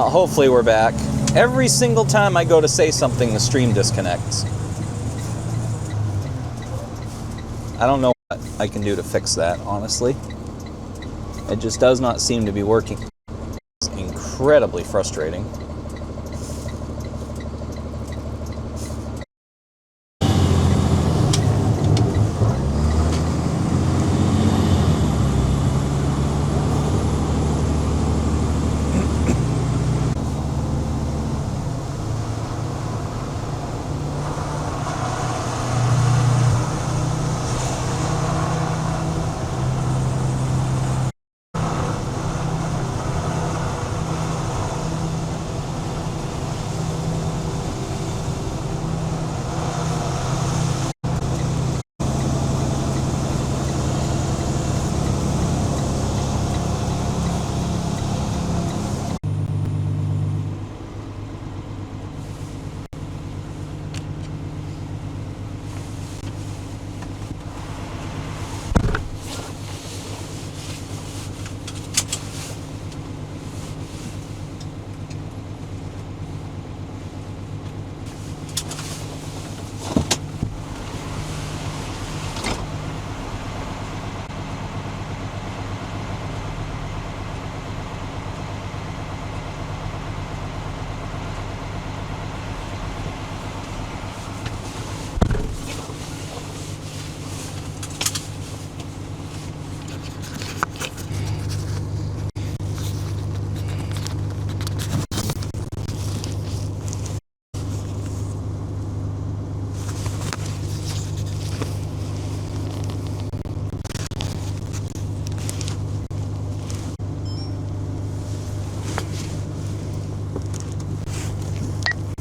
Well, hopefully we're back. Every single time I go to say something, the stream disconnects. I don't know what I can do to fix that, honestly. It just does not seem to be working. It's incredibly frustrating.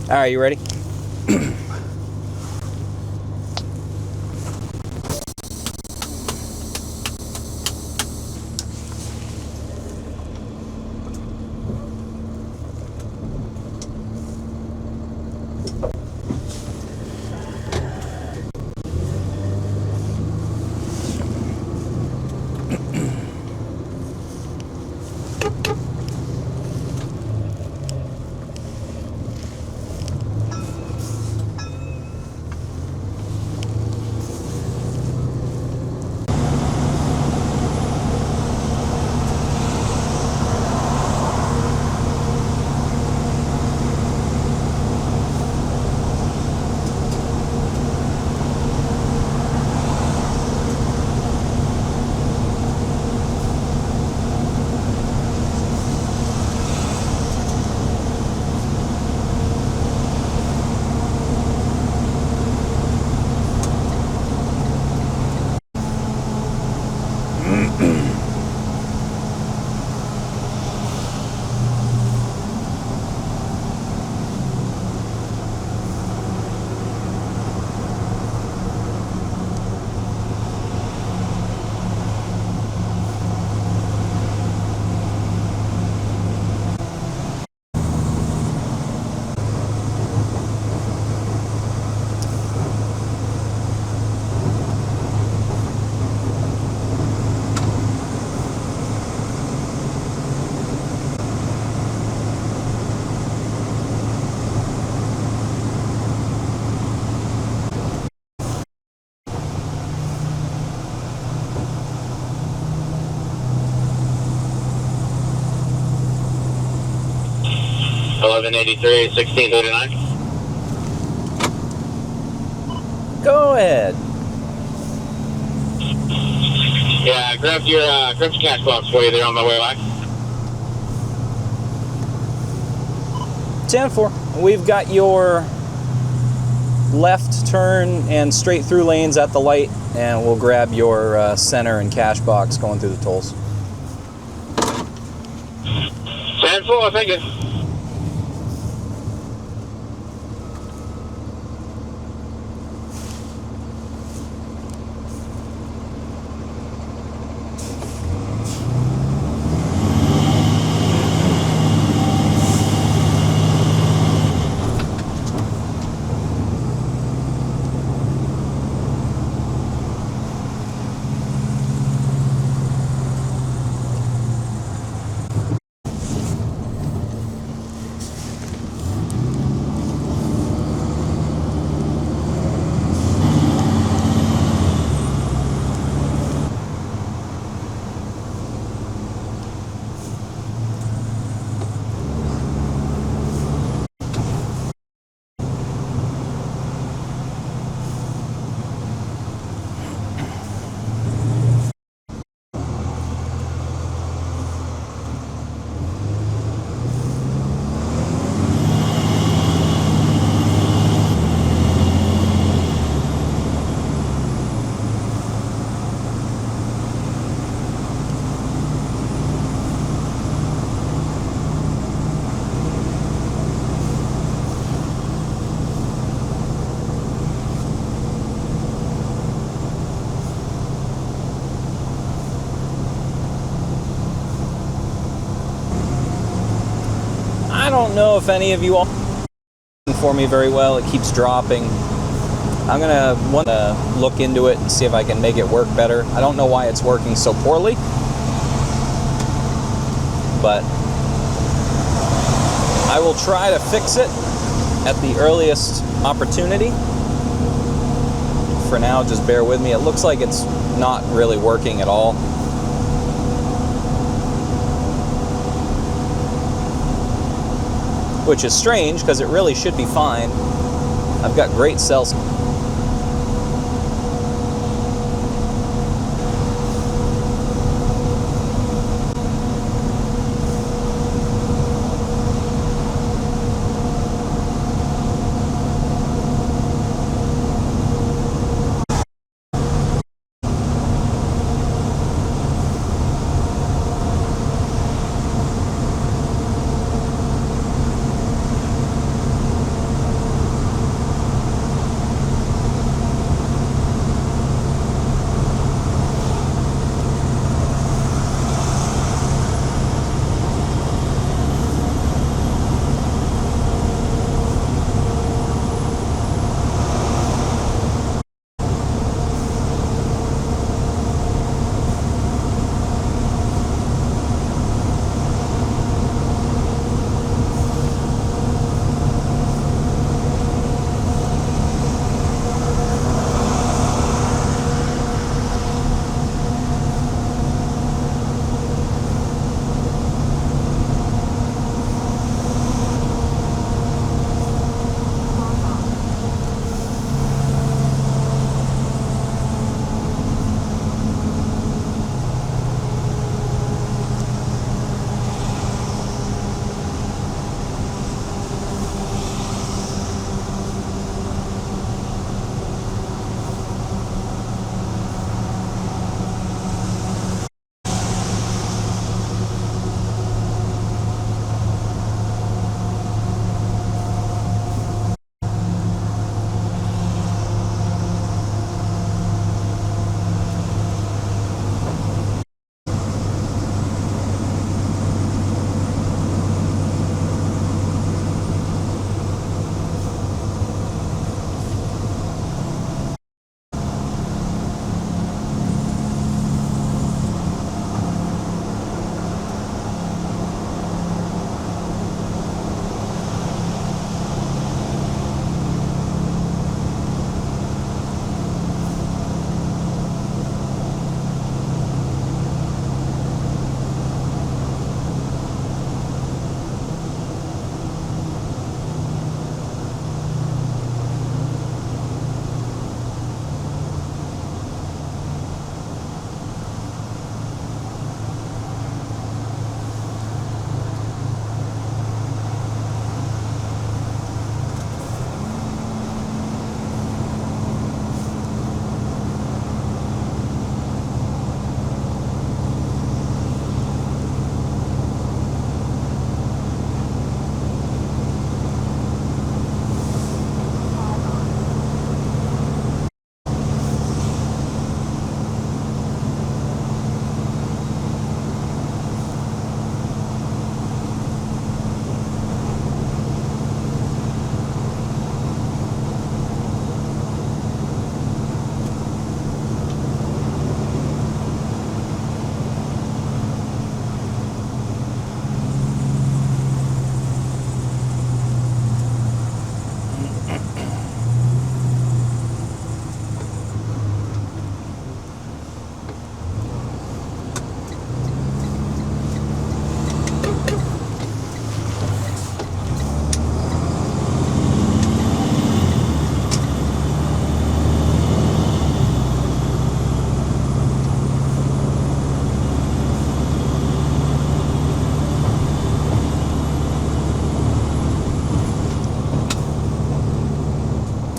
All right, you ready? $11.83, $16.39. Go ahead. Yeah, I grabbed your cash box for you there on my way back. 10-4. We've got your left turn and straight through lanes at the light, and we'll grab your center and cash box going through the tolls. 10-4, thank you. don't know if any of you all for me very well. It keeps dropping. I'm gonna want to look into it and see if I can make it work better. I don't know why it's working so poorly, but I will try to fix it at the earliest opportunity. For now, just bear with me. It looks like it's not really working at all. Which is strange, because it really should be fine. I've got great cells.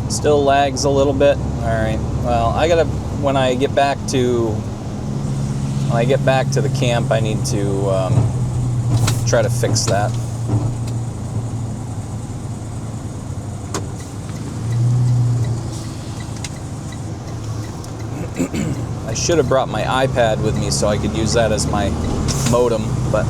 Still lags a little bit. All right. Well, I gotta when I get back to the camp, I need to try to fix that. I should have brought my iPad with me so I could use that as my modem, but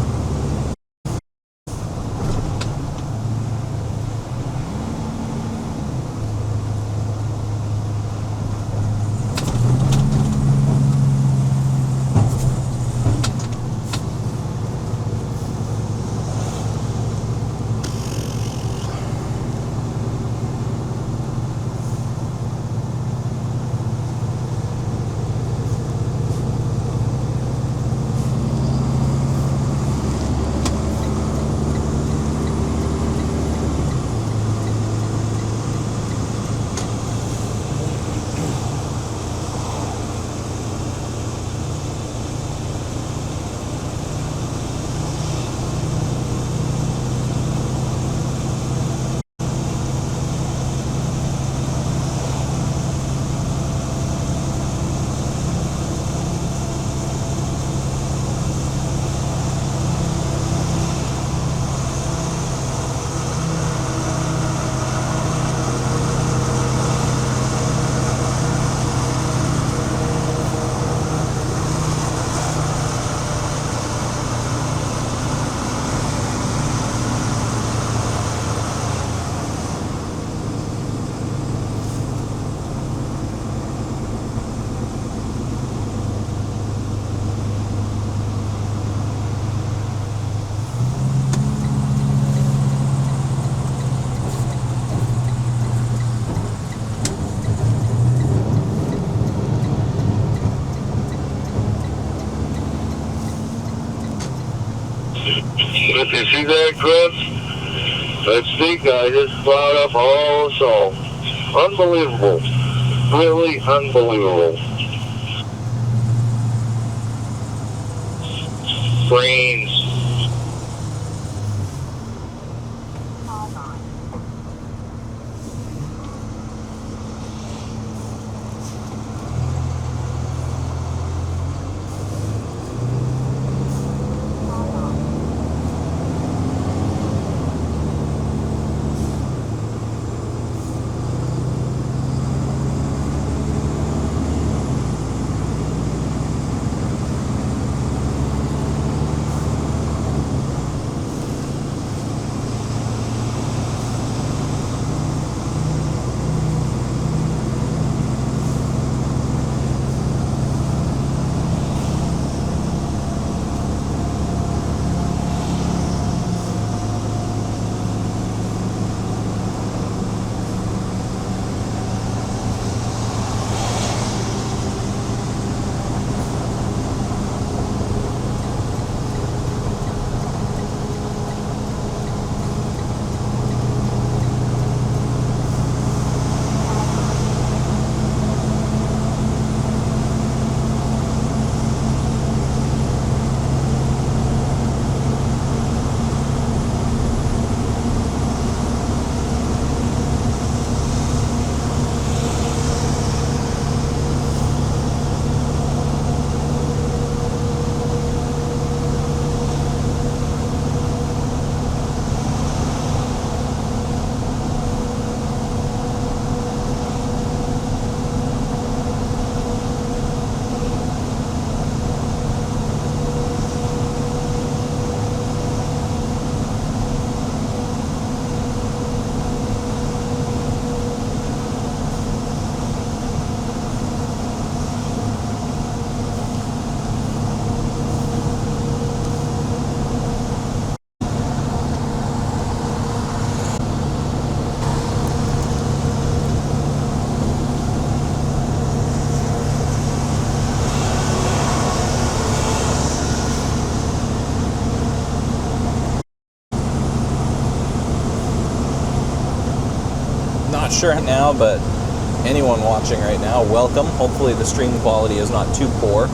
If you see that, Chris, that snake guy just plowed up also. Unbelievable. Really unbelievable. Brains. Not sure now, but anyone watching right now, welcome. Hopefully the stream quality is not too poor.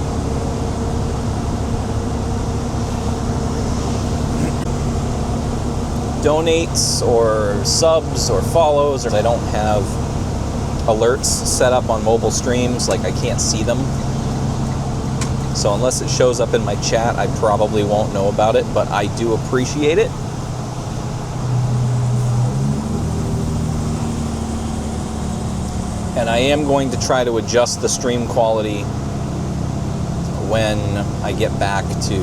Donates or subs or follows, or I don't have alerts set up on mobile streams, like I can't see them. So unless it shows up in my chat, I probably won't know about it, but I do appreciate it. And I am going to try to adjust the stream quality when I get back to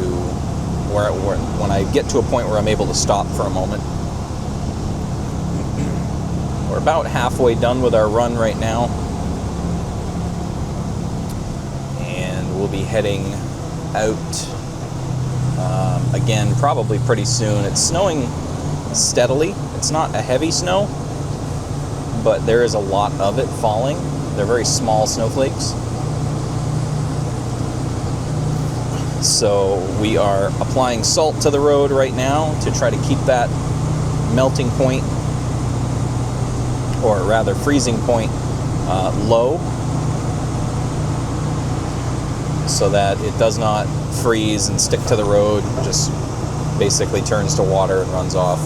when I get to a point where I'm able to stop for a moment. We're about halfway done with our run right now. And we'll be heading out again probably pretty soon. It's snowing steadily. It's not a heavy snow, but there is a lot of it falling. They're very small snowflakes. So we are applying salt to the road right now to try to keep that melting point, or rather freezing point, low, so that it does not freeze and stick to the road, just basically turns to water and runs off.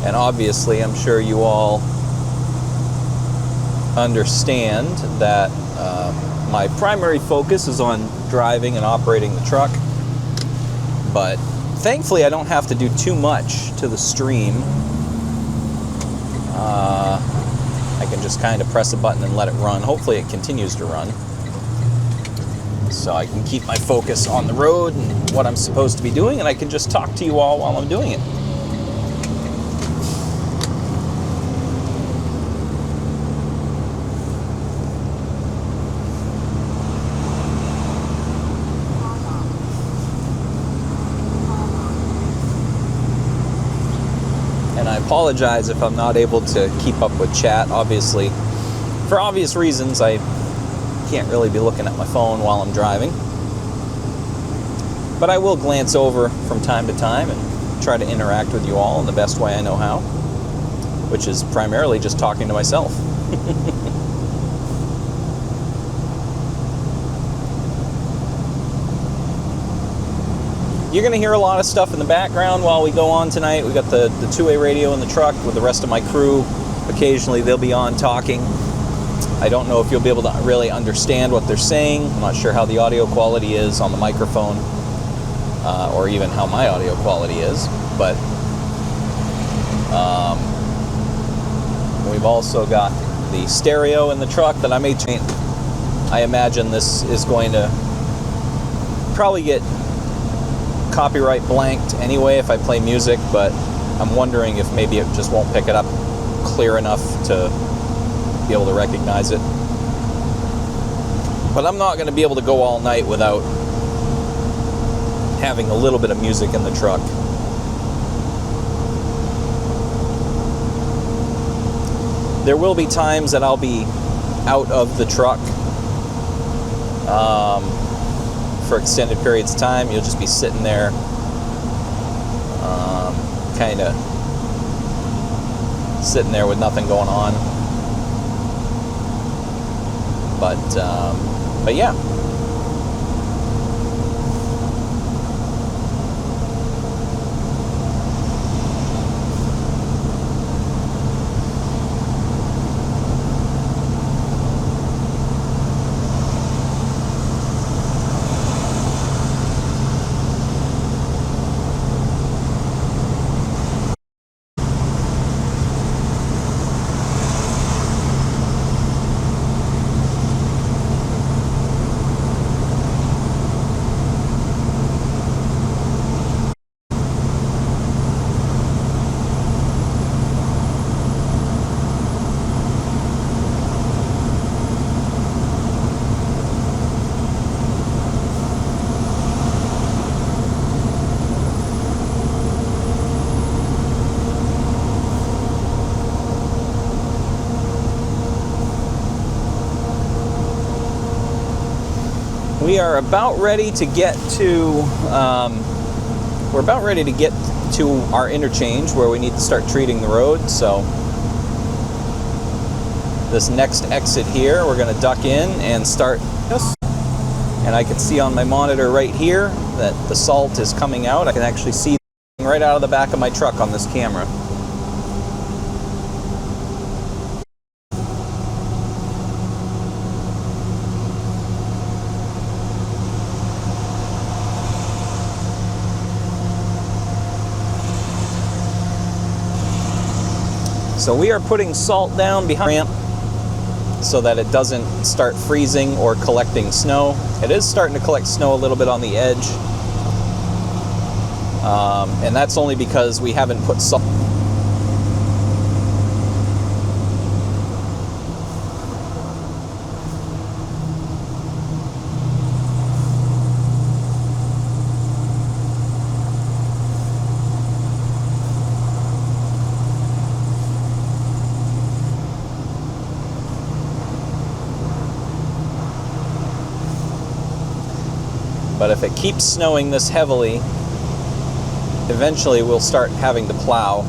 And obviously, I'm sure you all understand that my primary focus is on driving and operating the truck. But thankfully, I don't have to do too much to the stream. I can just kind of press a button and let it run. Hopefully, it continues to run. So I can keep my focus on the road and what I'm supposed to be doing, and I can just talk to you all while I'm doing it. apologize if I'm not able to keep up with chat. Obviously, for obvious reasons, I can't really be looking at my phone while I'm driving. But I will glance over from time to time and try to interact with you all in the best way I know how, which is primarily just talking to myself. You're going to hear a lot of stuff in the background while we go on tonight. We got the two-way radio in the truck with the rest of my crew. Occasionally they'll be on talking. I don't know if you'll be able to really understand what they're saying. I'm not sure how the audio quality is on the microphone, or even how my audio quality is. But we've also got the stereo in the truck that I may change. I imagine this is going to probably get copyright blanked anyway if I play music, but I'm wondering if maybe it just won't pick it up clear enough to be able to recognize it. But I'm not going to be able to go all night without having a little bit of music in the truck. There will be times that I'll be out of the truck for extended periods of time. You'll just be sitting there kind of sitting there with nothing going on. But yeah. We are about ready to get to our interchange where we need to start treating the road. So this next exit here, we're going to duck in and start this. And I can see on my monitor right here that the salt is coming out. I can actually see right out of the back of my truck on this camera. So we are putting salt down behind the ramp so that it doesn't start freezing or collecting snow. It is starting to collect snow a little bit on the edge. And that's only because we haven't put salt. But if it keeps snowing this heavily, eventually we'll start having to plow.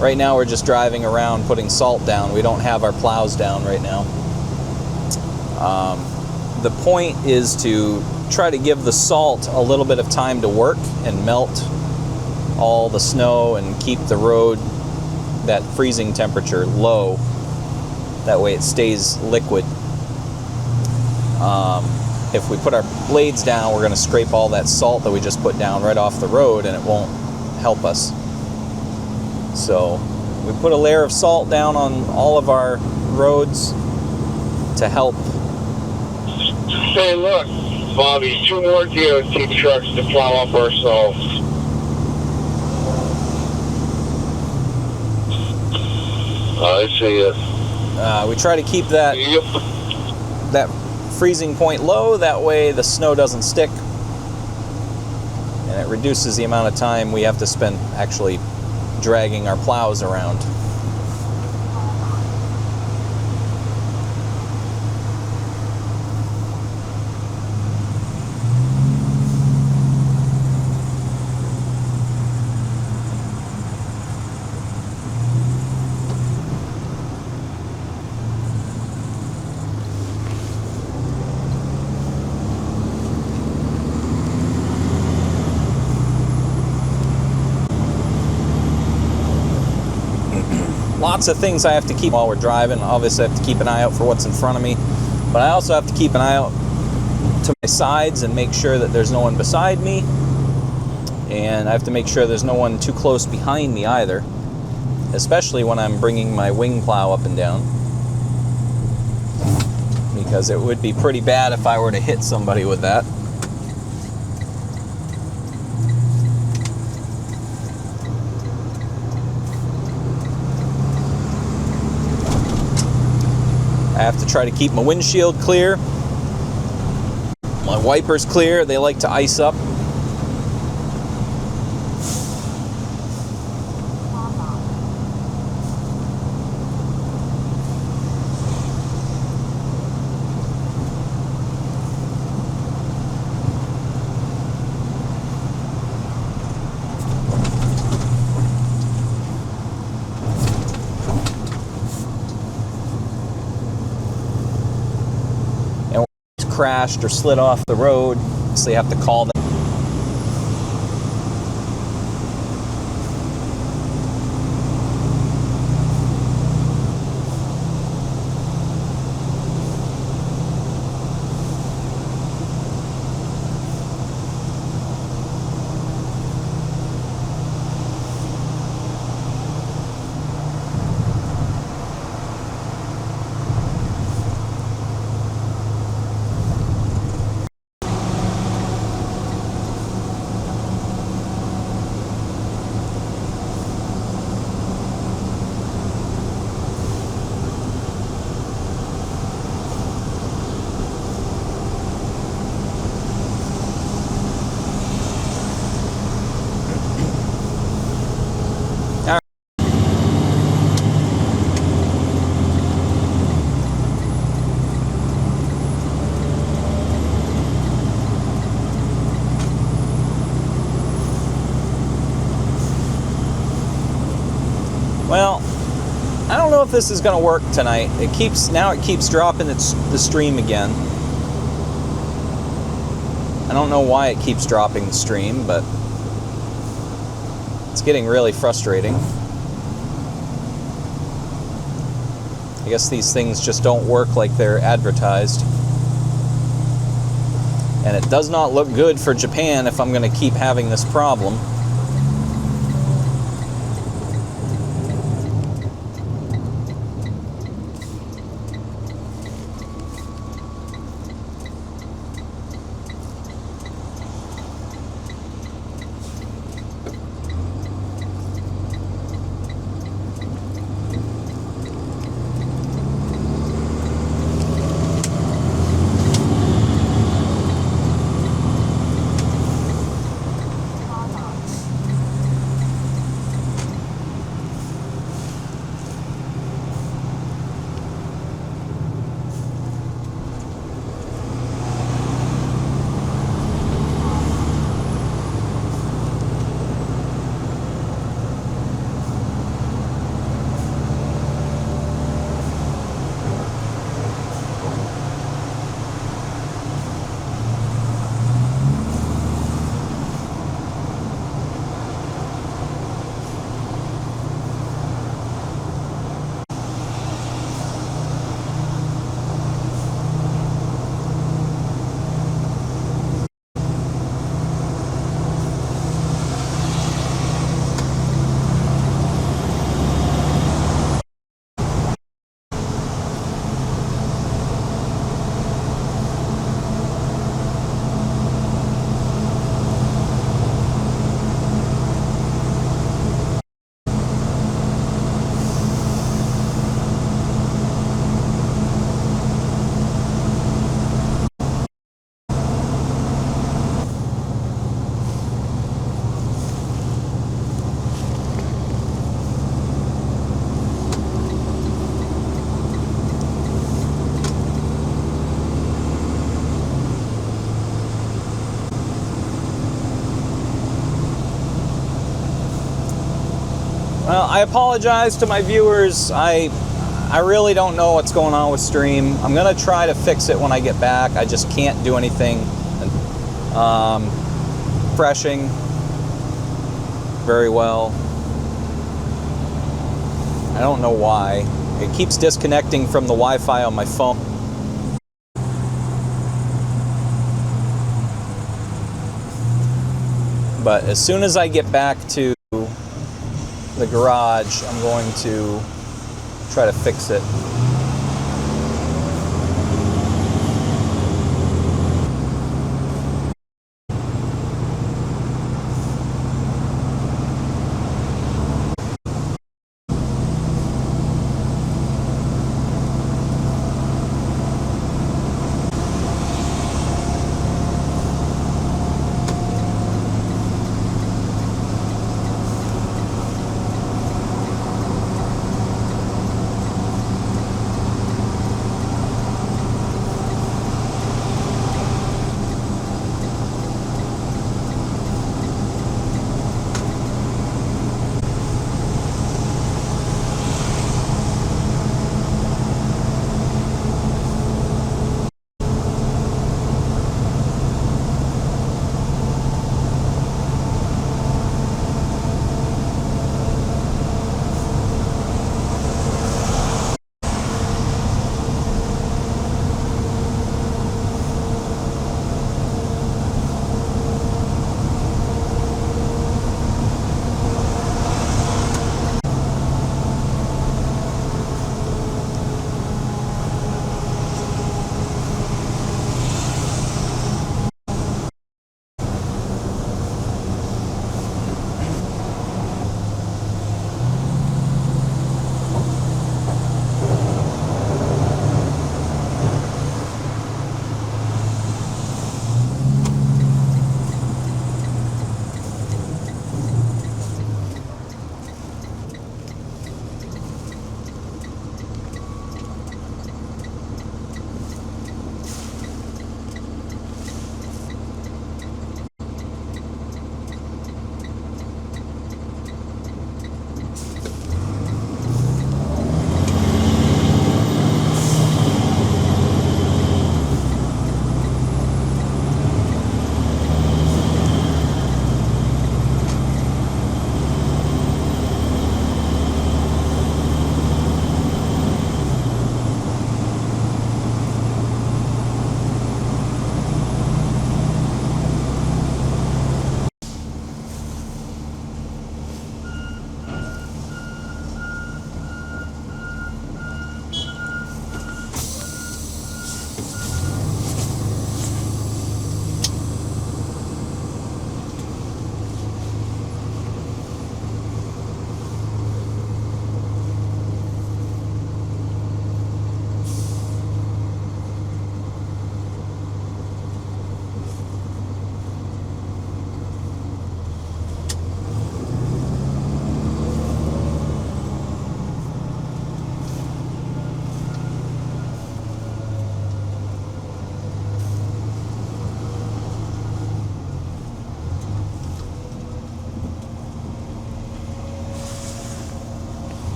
Right now we're just driving around putting salt down. We don't have our plows down right now. The point is to try to give the salt a little bit of time to work and melt all the snow and keep the road, that freezing temperature, low. That way it stays liquid. If we put our blades down, we're going to scrape all that salt that we just put down right off the road, and it won't help us. So we put a layer of salt down on all of our roads to help. Hey, look, Bobby, 2 more DOT trucks to plow up our salt. I see it. We try to keep that freezing point low. That way the snow doesn't stick, and it reduces the amount of time we have to spend actually dragging our plows around. Lots of things I have to keep while we're driving. Obviously, I have to keep an eye out for what's in front of me, but I also have to keep an eye out to my sides and make sure that there's no one beside me, and I have to make sure there's no one too close behind me either, especially when I'm bringing my wing plow up and down, because it would be pretty bad if I were to hit somebody with that. I have to try to keep my windshield clear, my wipers clear. They like to ice up. Crashed or slid off the road, so you have to call them. Well, I don't know if this is going to work tonight. It keeps dropping the stream again. I don't know why it keeps dropping the stream, but it's getting really frustrating. I guess these things just don't work like they're advertised. And it does not look good for Japan if I'm going to keep having this problem. Well, I apologize to my viewers. I really don't know what's going on with Stream. I'm gonna try to fix it when I get back. I just can't do anything. Freshing very well. I don't know why. It keeps disconnecting from the Wi-Fi on my phone. But as soon as I get back to the garage, I'm going to try to fix it.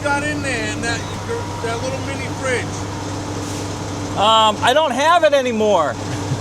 got in there in that little mini fridge? I don't have it anymore.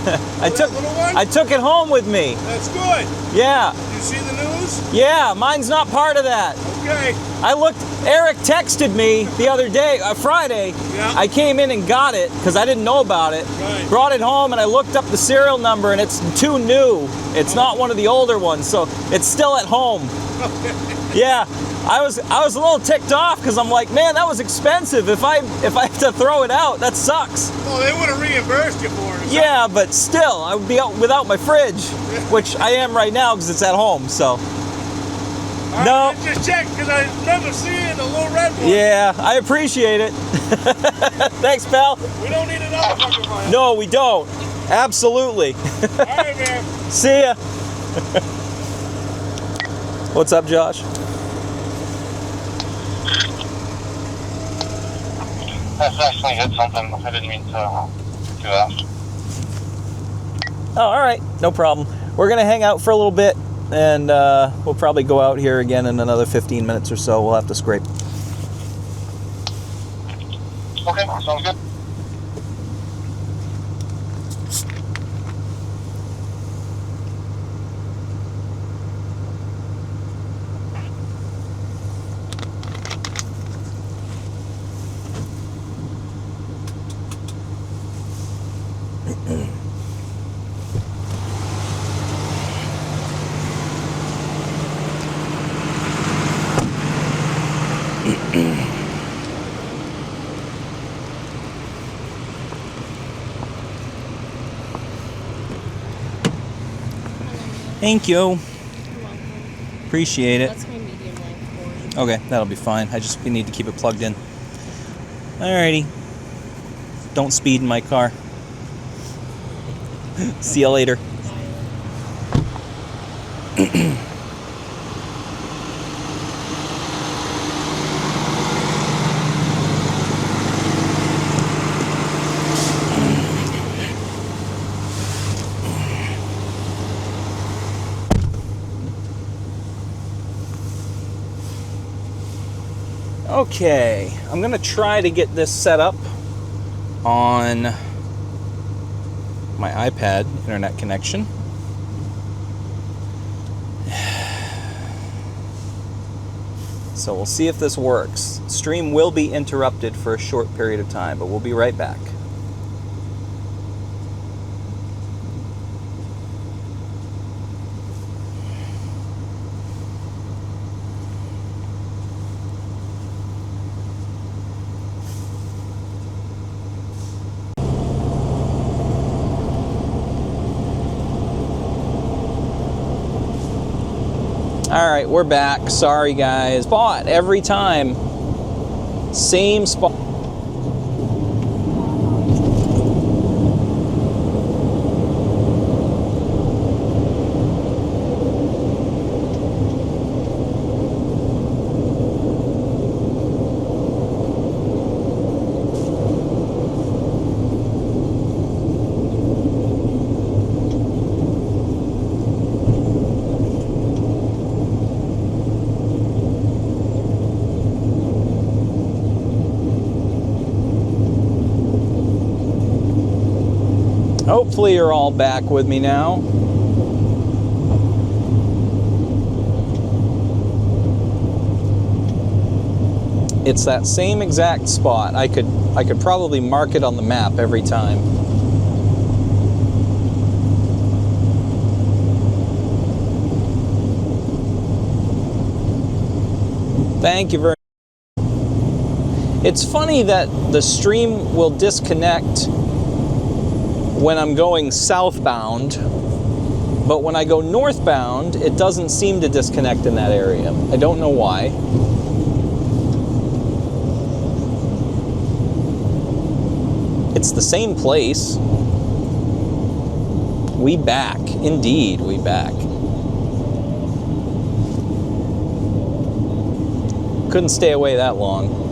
That little one? I took it home with me. That's good. Yeah. Did you see the news? Yeah, mine's not part of that. Okay. I looked, Eric texted me the other day, Friday. Yeah. I came in and got it because I didn't know about it. Right. Brought it home and I looked up the serial number and it's too new. It's not one of the older ones, so it's still at home. Okay. Yeah. I was a little ticked off because I'm like, man, that was expensive. If I have to throw it out, that sucks. Well, they would have reimbursed you for it. Yeah, but still, I would be out without my fridge, which I am right now because it's at home. So. No. Just check because I remember seeing the little red one. Yeah, I appreciate it. Thanks, pal. We don't need another fucking one. No, we don't. Absolutely. All right, man. See ya. What's up, Josh? That's actually hit something. I didn't mean to do that. Oh, all right. No problem. We're going to hang out for a little bit, and we'll probably go out here again in another 15 minutes or so. We'll have to scrape. Okay, sounds good. Thank you. You're welcome. Appreciate it. That's my medium length board. Okay, that'll be fine. We need to keep it plugged in. Alrighty. Don't speed in my car. See you later. Okay, I'm gonna try to get this set up on my iPad internet connection. So we'll see if this works. Stream will be interrupted for a short period of time, but we'll be right back. All right, we're back. Sorry, guys. Spot every time. Same spot. Hopefully you're all back with me now. It's that same exact spot. I could probably mark it on the map every time. Thank you very much. It's funny that the stream will disconnect when I'm going southbound, but when I go northbound, it doesn't seem to disconnect in that area. I don't know why. It's the same place. We back. Indeed, we back. Couldn't stay away that long.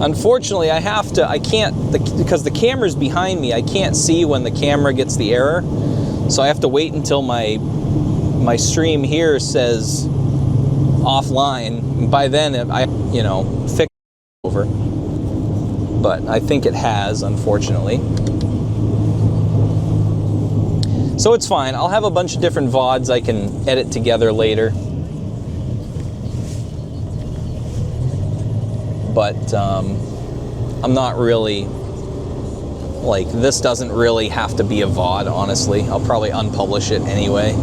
Unfortunately, because the camera's behind me, I can't see when the camera gets the error. So I have to wait until my stream here says offline. By then, I, you know, fixed it over. But I think it has, unfortunately. So it's fine. I'll have a bunch of different VODs I can edit together later. But I'm not really, like, this doesn't really have to be a VOD, honestly. I'll probably unpublish it anyway.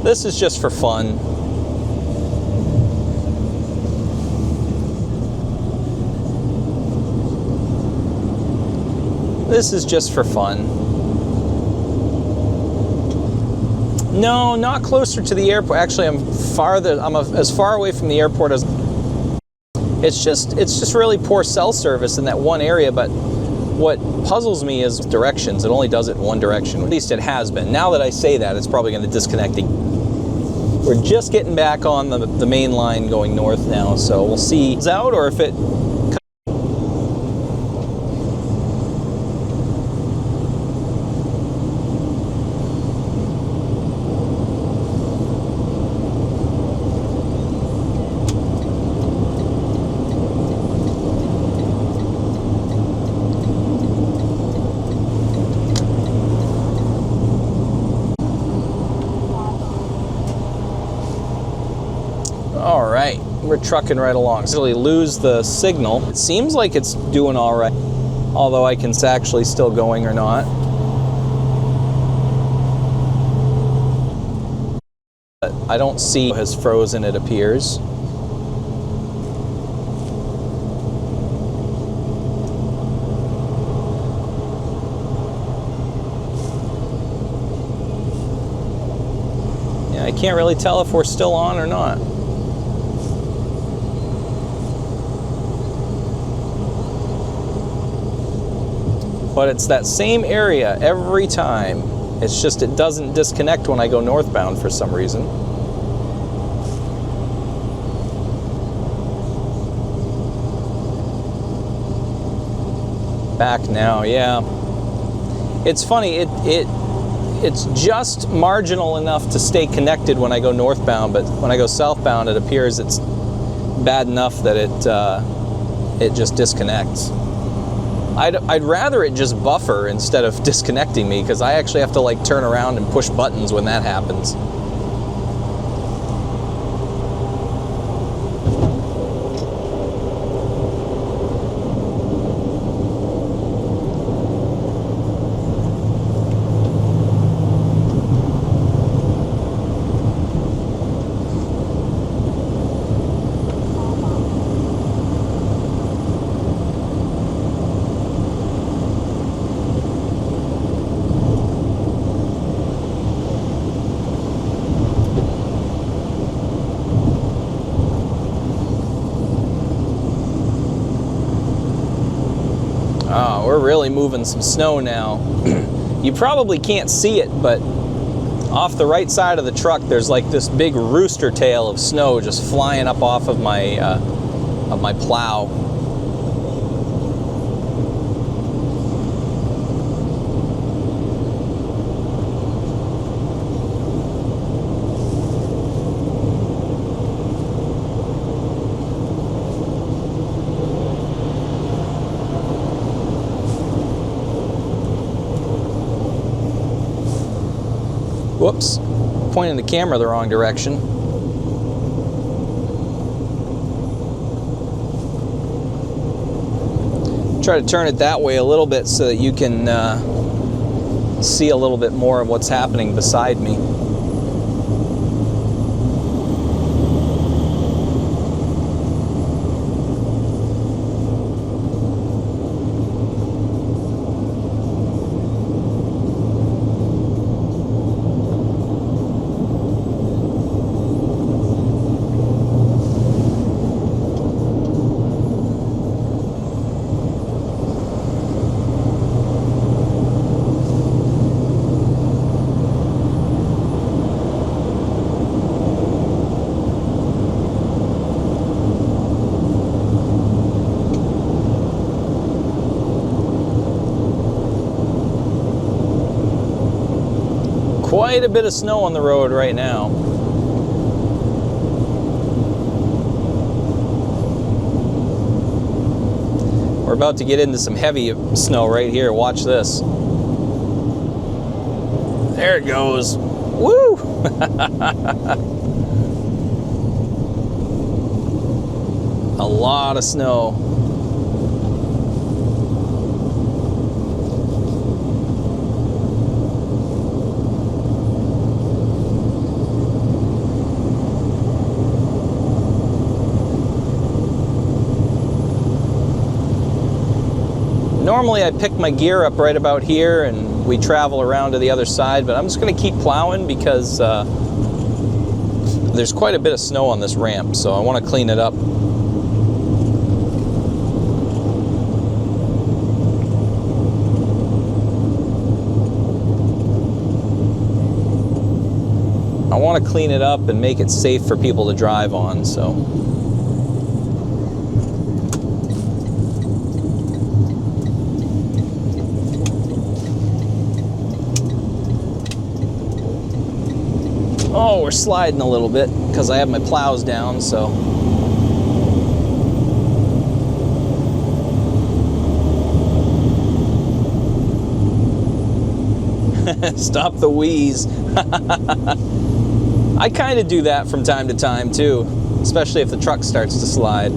This is just for fun. This is just for fun. No, not closer to the airport. Actually, I'm as far away from the airport as. It's just really poor cell service in that one area. But what puzzles me is directions. It only does it in one direction. At least it has been. Now that I say that, it's probably going to disconnect. We're just getting back on the main line going north now, so we'll see if it's out or if it. All right, we're trucking right along. So we lose the signal. It seems like it's doing all right, although I can actually still going or not. But I don't see it has frozen, it appears. Yeah, I can't really tell if we're still on or not. But it's that same area every time. It's just it doesn't disconnect when I go northbound for some reason. Back now, yeah. It's funny, it's just marginal enough to stay connected when I go northbound, but when I go southbound, it appears it's bad enough that it just disconnects. I'd rather it just buffer instead of disconnecting me, because I actually have to like turn around and push buttons when that happens. Oh, we're really moving some snow now. You probably can't see it, but off the right side of the truck, there's like this big rooster tail of snow just flying up off of my plow. Whoops, pointing the camera the wrong direction. Try to turn it that way a little bit so that you can see a little bit more of what's happening beside me. quite a bit of snow on the road right now. We're about to get into some heavy snow right here. Watch this. There it goes. Woo! A lot of snow. Normally I pick my gear up right about here and we travel around to the other side, but I'm just going to keep plowing because there's quite a bit of snow on this ramp, so I want to clean it up. I want to clean it up and make it safe for people to drive on, so. Oh, we're sliding a little bit because I have my plows down, so. Stop the wheeze. I kind of do that from time to time too, especially if the truck starts to slide.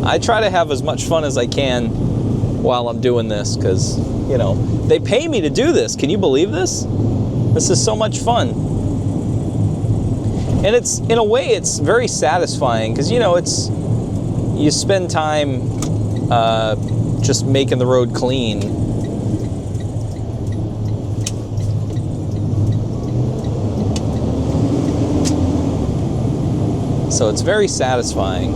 I try to have as much fun as I can while I'm doing this because, you know, they pay me to do this. Can you believe this? This is so much fun. And it's, in a way, it's very satisfying because, you know, it's, you spend time just making the road clean. So it's very satisfying.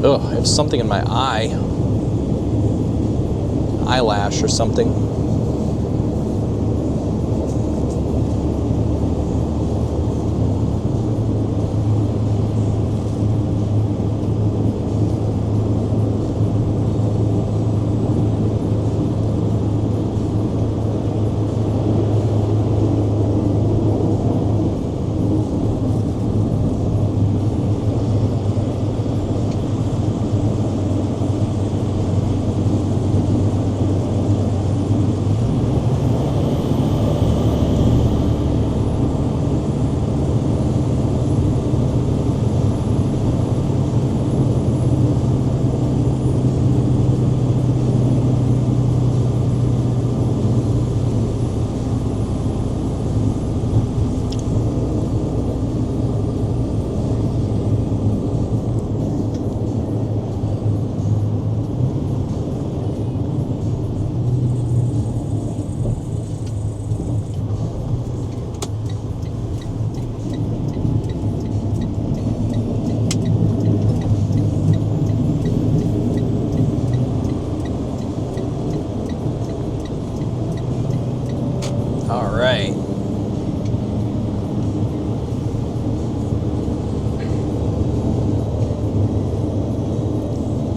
Ugh, I have something in my eye. Eyelash or something.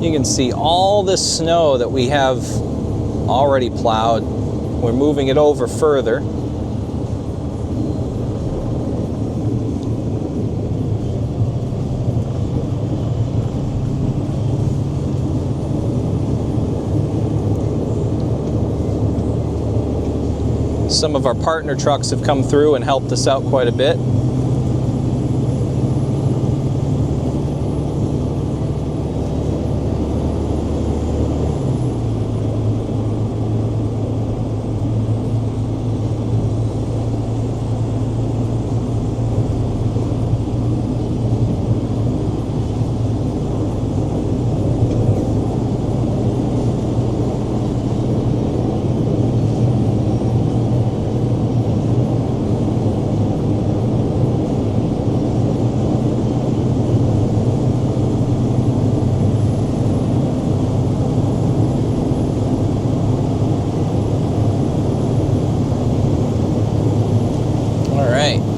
You can see all this snow that we have already plowed. We're moving it over further. Some of our partner trucks have come through and helped us out quite a bit.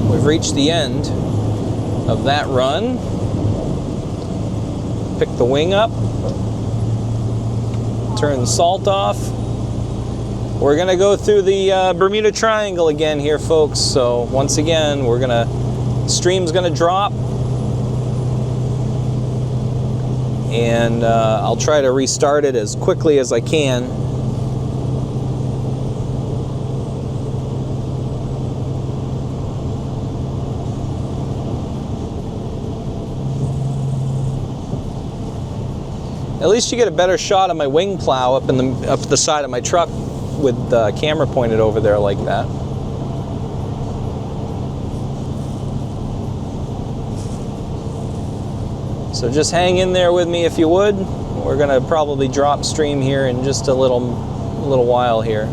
We've reached the end of that run. Pick the wing up, turn the salt off. We're gonna go through the Bermuda Triangle again here, folks. So once again, stream's gonna drop, and I'll try to restart it as quickly as I can. At least you get a better shot of my wing plow up the side of my truck with the camera pointed over there like that. So just hang in there with me if you would. We're gonna probably drop stream here in just a little while here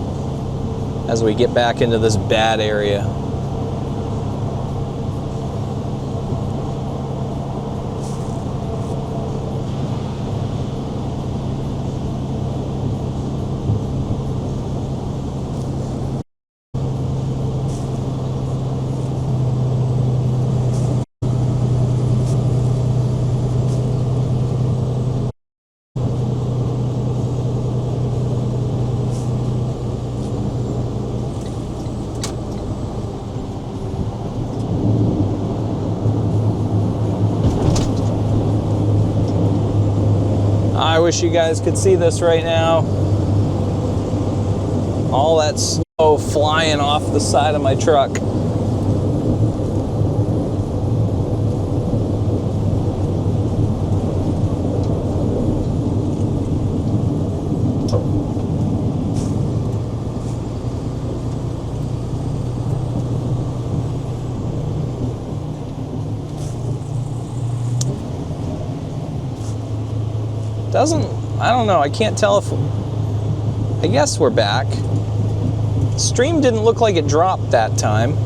as we get back into this bad area. I wish you guys could see this right now. All that snow flying off the side of my truck. I don't know, I can't tell if, I guess we're back. Stream didn't look like it dropped that time.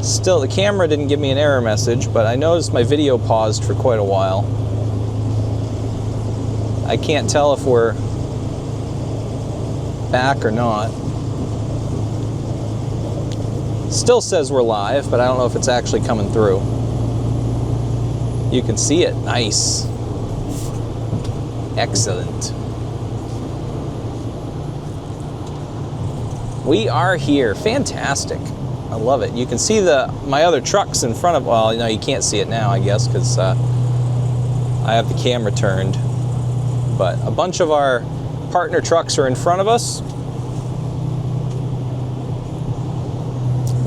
Still, the camera didn't give me an error message, but I noticed my video paused for quite a while. I can't tell if we're back or not. Still says we're live, but I don't know if it's actually coming through. You can see it, nice. Excellent. We are here. Fantastic. I love it. You can see my other trucks in front of, well, no, you can't see it now, I guess, because I have the camera turned. But a bunch of our partner trucks are in front of us.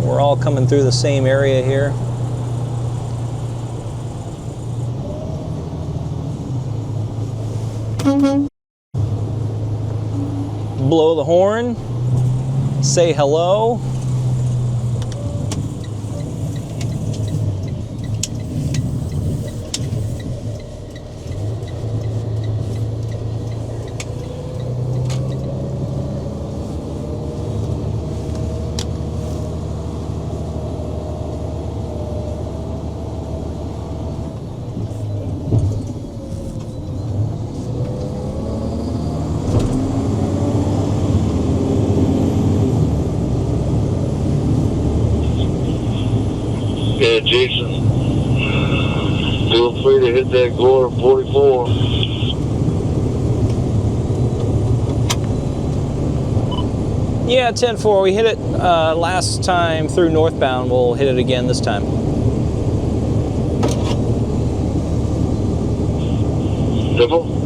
We're all coming through the same area here. Blow the horn, say hello. Yeah, Jason, feel free to hit that Gore 44. Yeah, 10-4. We hit it last time through northbound. We'll hit it again this time. Double?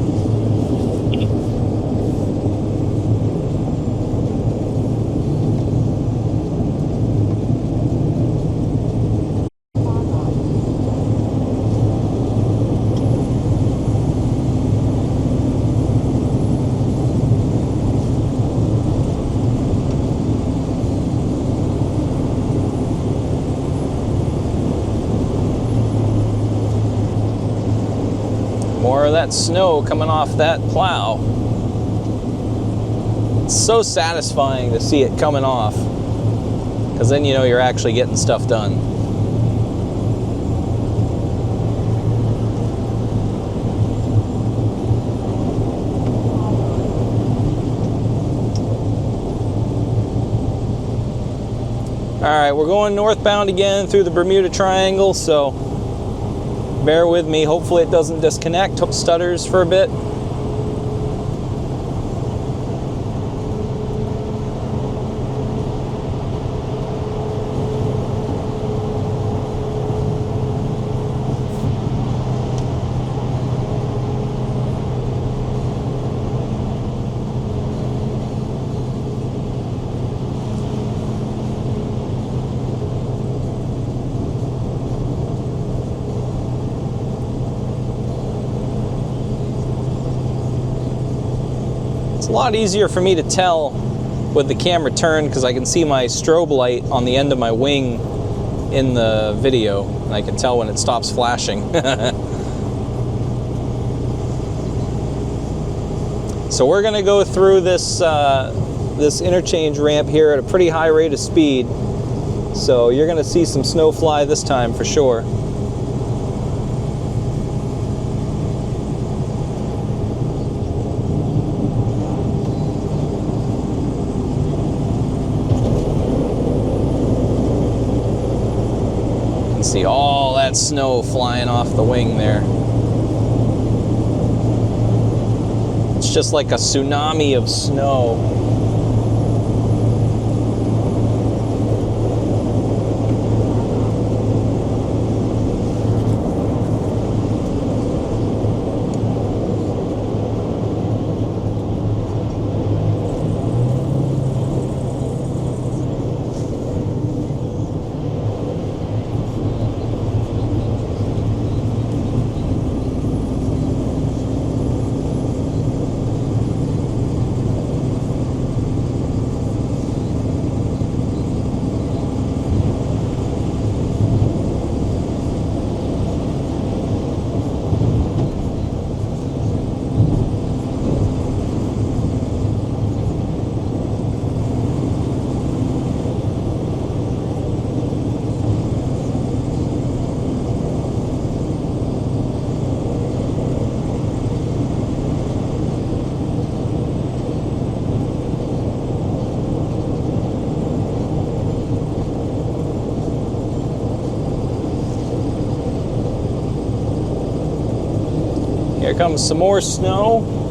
more of that snow coming off that plow. It's so satisfying to see it coming off, because then you know you're actually getting stuff done. All right, we're going northbound again through the Bermuda Triangle, so bear with me. Hopefully it doesn't disconnect, stutters for a bit. It's a lot easier for me to tell with the camera turned because I can see my strobe light on the end of my wing in the video, and I can tell when it stops flashing. So we're going to go through this this interchange ramp here at a pretty high rate of speed. So you're going to see some snow fly this time for sure. See all that snow flying off the wing there. It's just like a tsunami of snow. Here comes some more snow.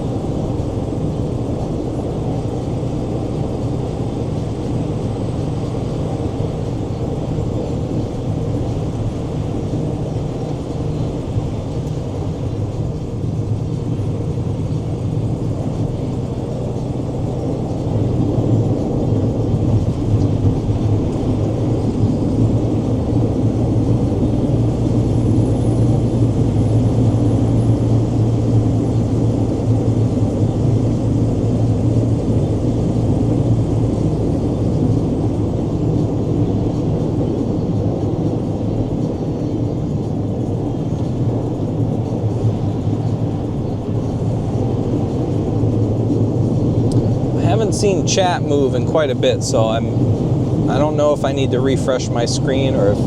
Seen chat move in quite a bit, so I don't know if I need to refresh my screen or if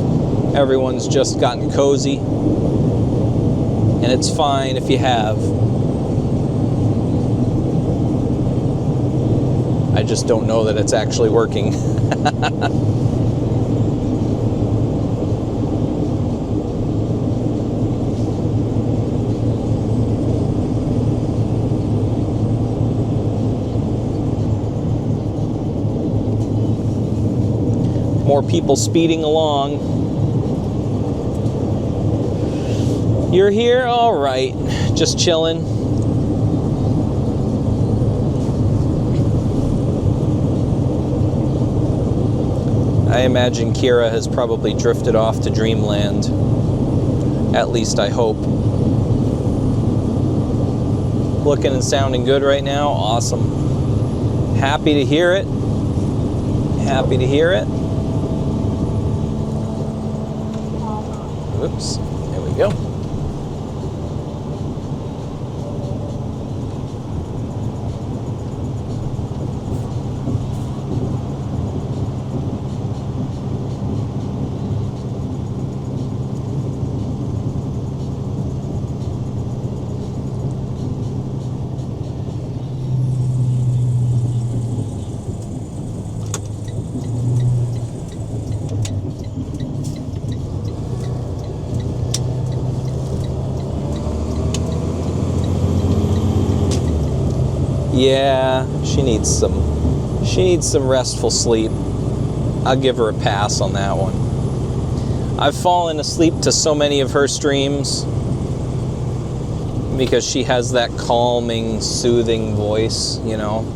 everyone's just gotten cozy, and it's fine if you have. I just don't know that it's actually working. More people speeding along. You're here? All right. Just chilling. I imagine Kira has probably drifted off to dreamland. At least I hope. Looking and sounding good right now. Awesome. Happy to hear it. Happy to hear it. Oops, there we go. Yeah, she needs some restful sleep. I'll give her a pass on that one. I've fallen asleep to so many of her streams because she has that calming, soothing voice, you know.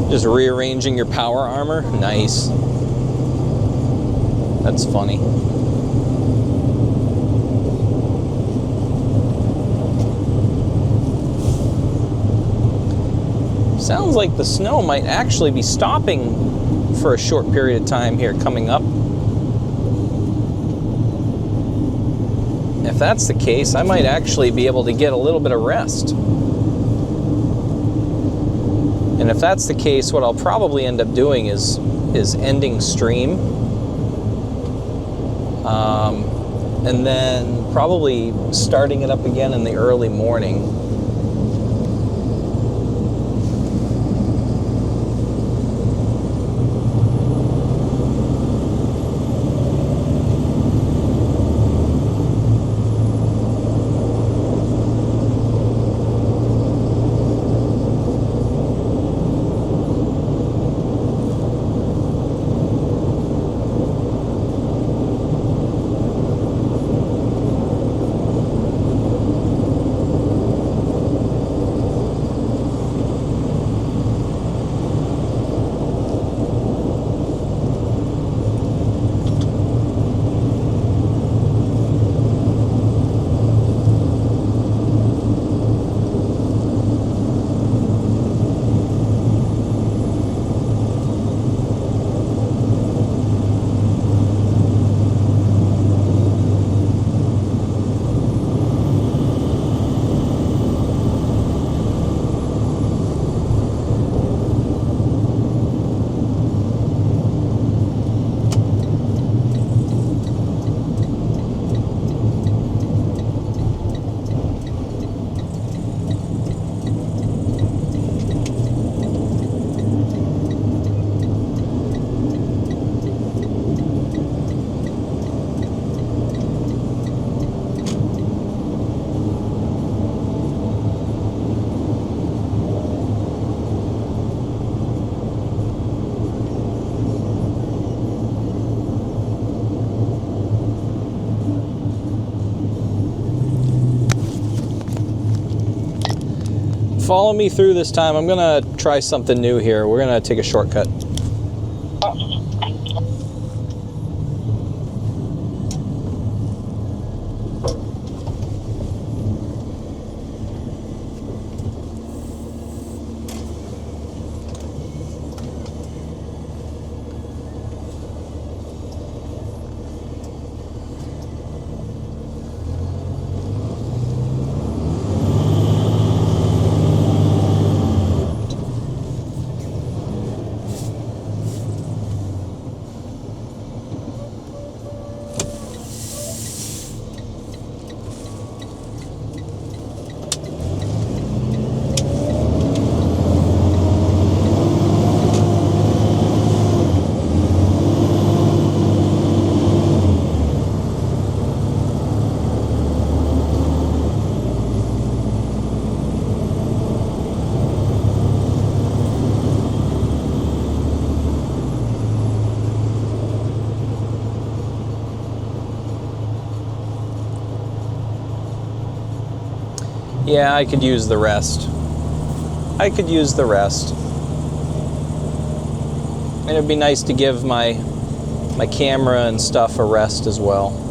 Just rearranging your power armor? Nice. That's funny. Sounds like the snow might actually be stopping for a short period of time here coming up. If that's the case, I might actually be able to get a little bit of rest. And if that's the case, what I'll probably end up doing is ending stream. And then probably starting it up again in the early morning. Follow me through this time. I'm gonna try something new here. We're gonna take a shortcut. Yeah, I could use the rest. I could use the rest. And it'd be nice to give my camera and stuff a rest as well.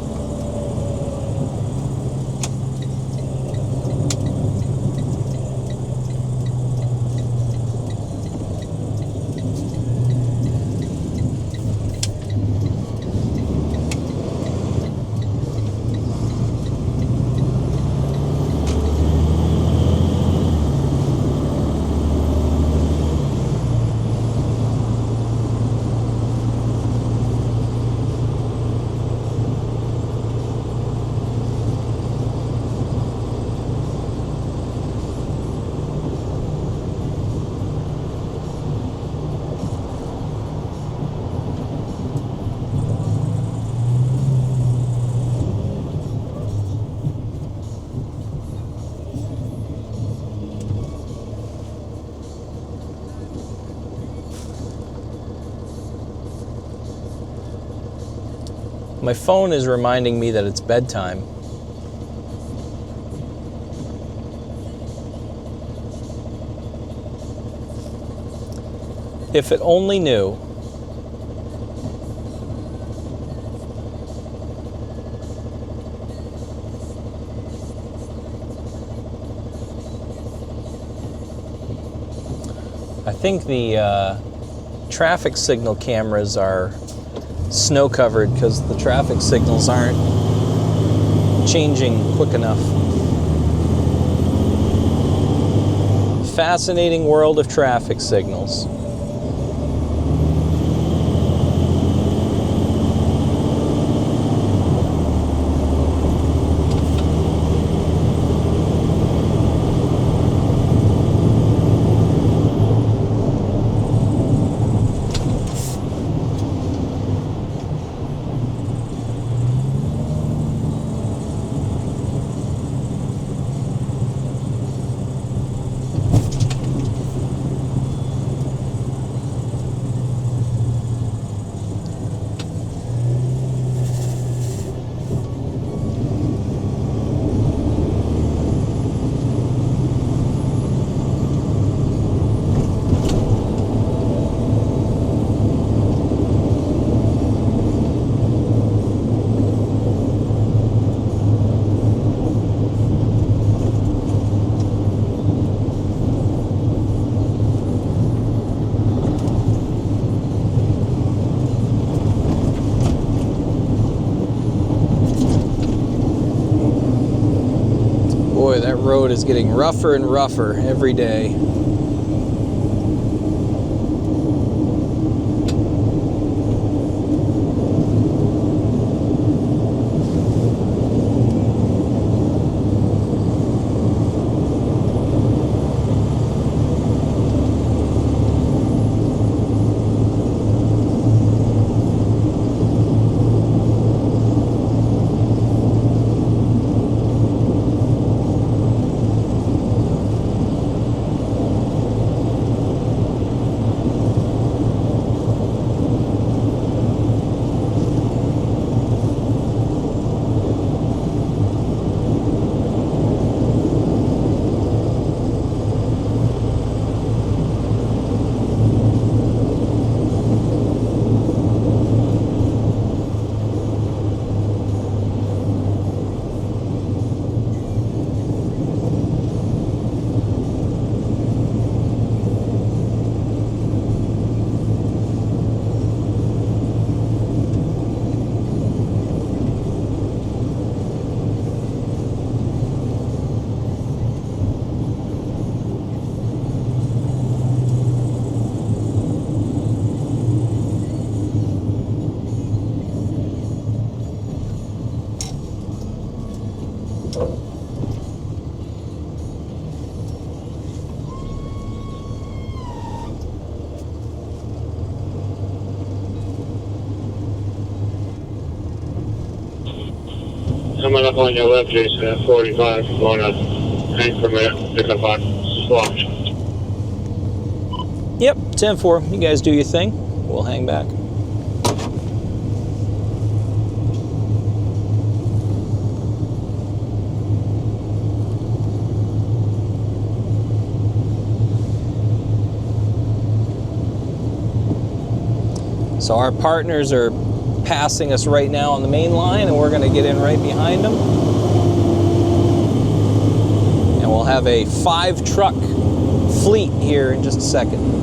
My phone is reminding me that it's bedtime. If it only knew. I think the traffic signal cameras are snow covered because the traffic signals aren't changing quick enough. Fascinating world of traffic signals. Boy, that road is getting rougher and rougher every day. Coming up on your left, Jason, at 45, going to hang for a minute, pick up on swatch. Yep, 10-4. You guys do your thing. We'll hang back. So our partners are passing us right now on the main line, and we're going to get in right behind them. And we'll have a 5-truck fleet here in just a second.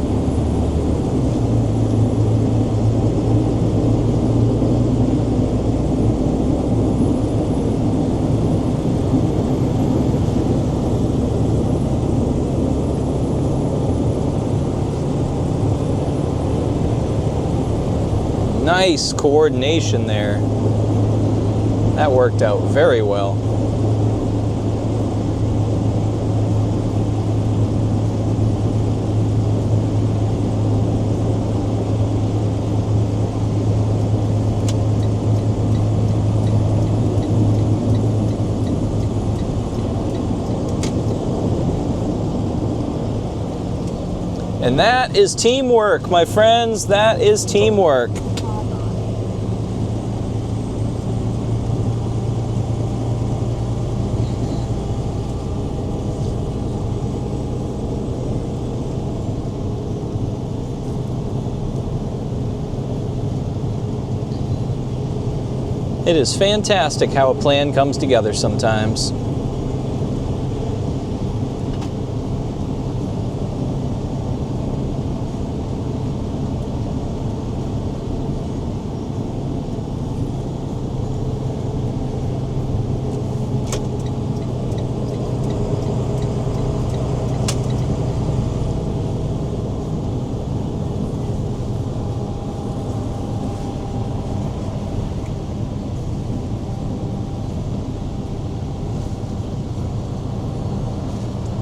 Nice coordination there. That worked out very well. And that is teamwork, my friends. That is teamwork. It is fantastic how a plan comes together sometimes.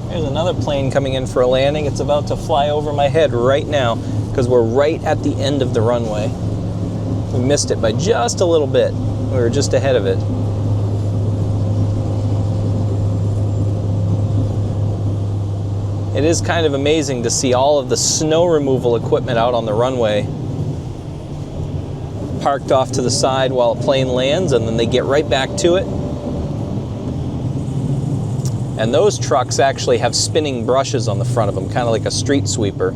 There's another plane coming in for a landing. It's about to fly over my head right now because we're right at the end of the runway. We missed it by just a little bit. We were just ahead of it. It is kind of amazing to see all of the snow removal equipment out on the runway, parked off to the side while a plane lands, and then they get right back to it. And those trucks actually have spinning brushes on the front of them, kind of like a street sweeper,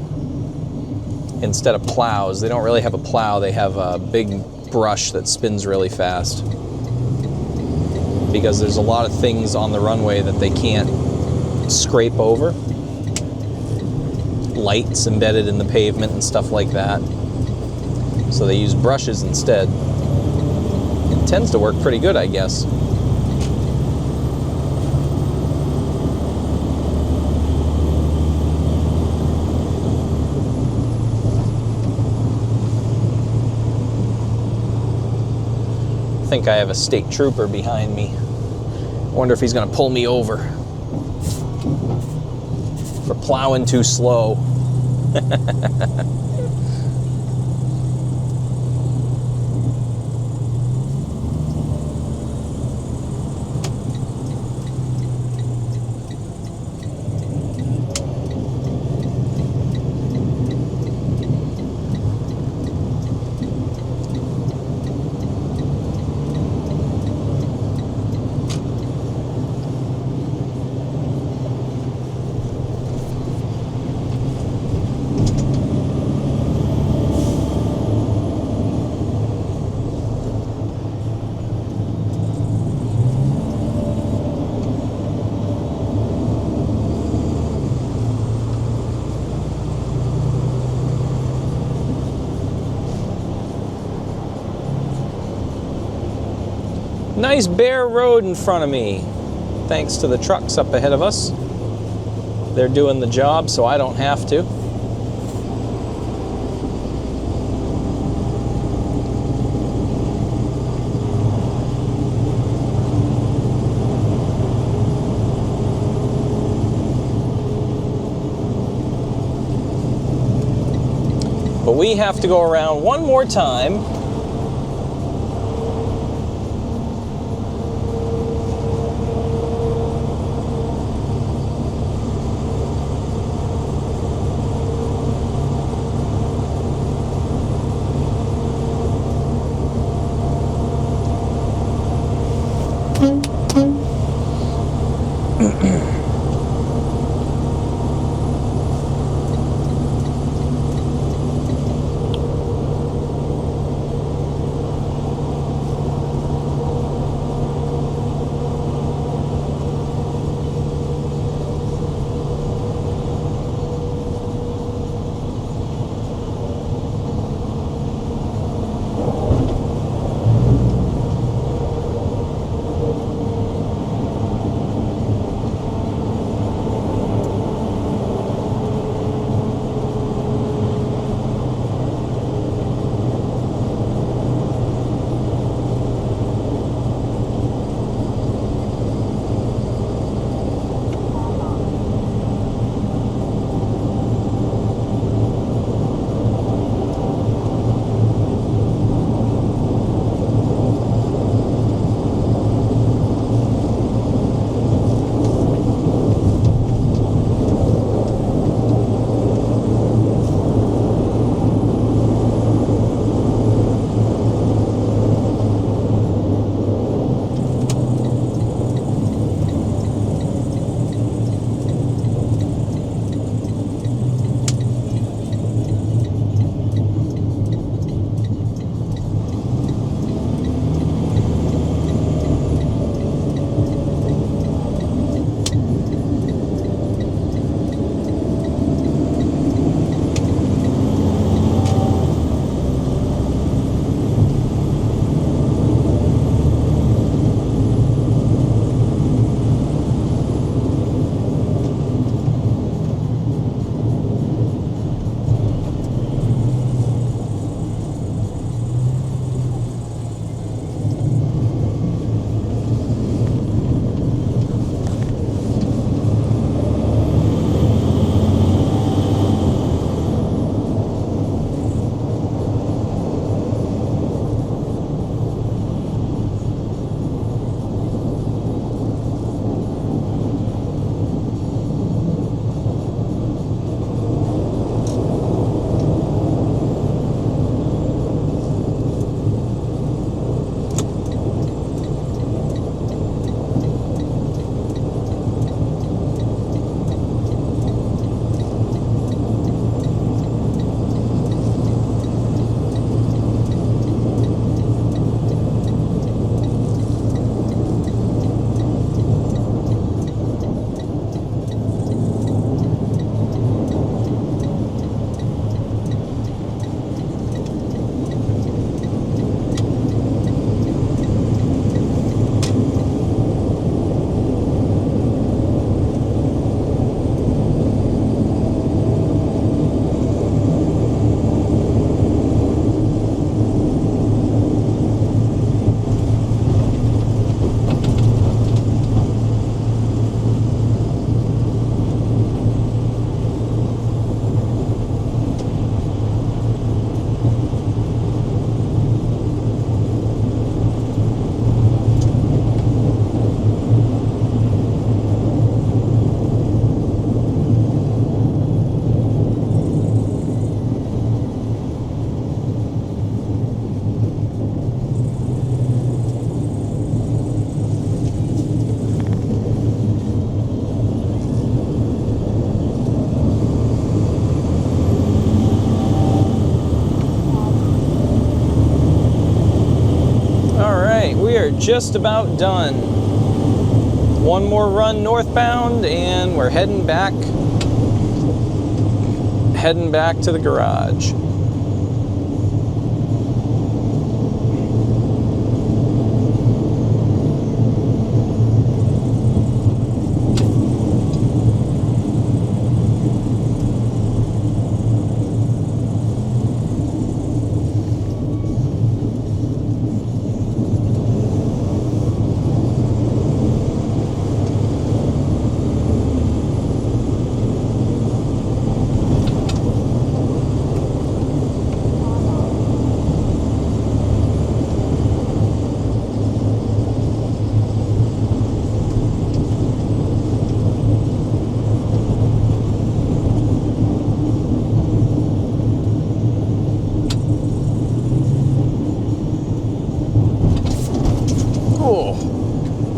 instead of plows. They don't really have a plow, they have a big brush that spins really fast. Because there's a lot of things on the runway that they can't scrape over. Lights embedded in the pavement and stuff like that. So they use brushes instead. It tends to work pretty good, I guess. I think I have a state trooper behind me. I wonder if he's going to pull me over for plowing too slow. Nice bare road in front of me, thanks to the trucks up ahead of us. They're doing the job, so I don't have to. But we have to go around one more time. just about done. One more run northbound and we're heading back to the garage.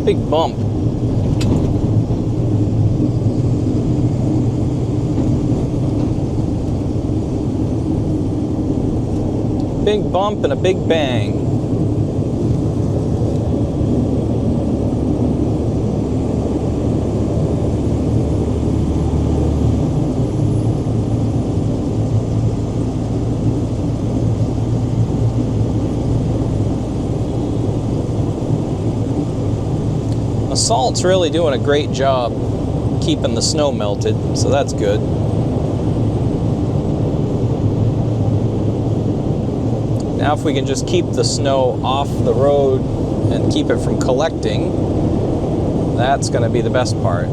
Big bump. Big bump and a big bang. The salt's really doing a great job keeping the snow melted, so that's good. Now if we can just keep the snow off the road and keep it from collecting, that's going to be the best part.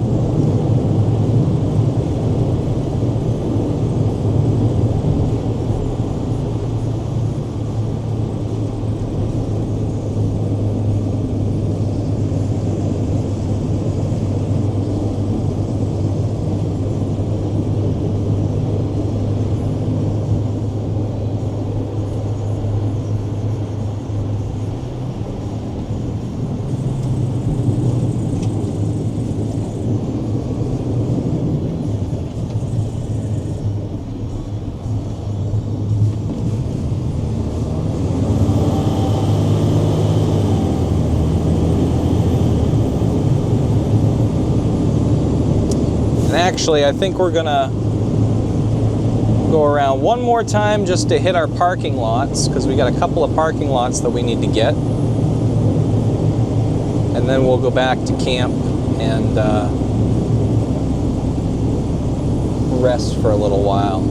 Actually, I think we're gonna go around one more time just to hit our parking lots, because we got a couple of parking lots that we need to get, and then we'll go back to camp and rest for a little while.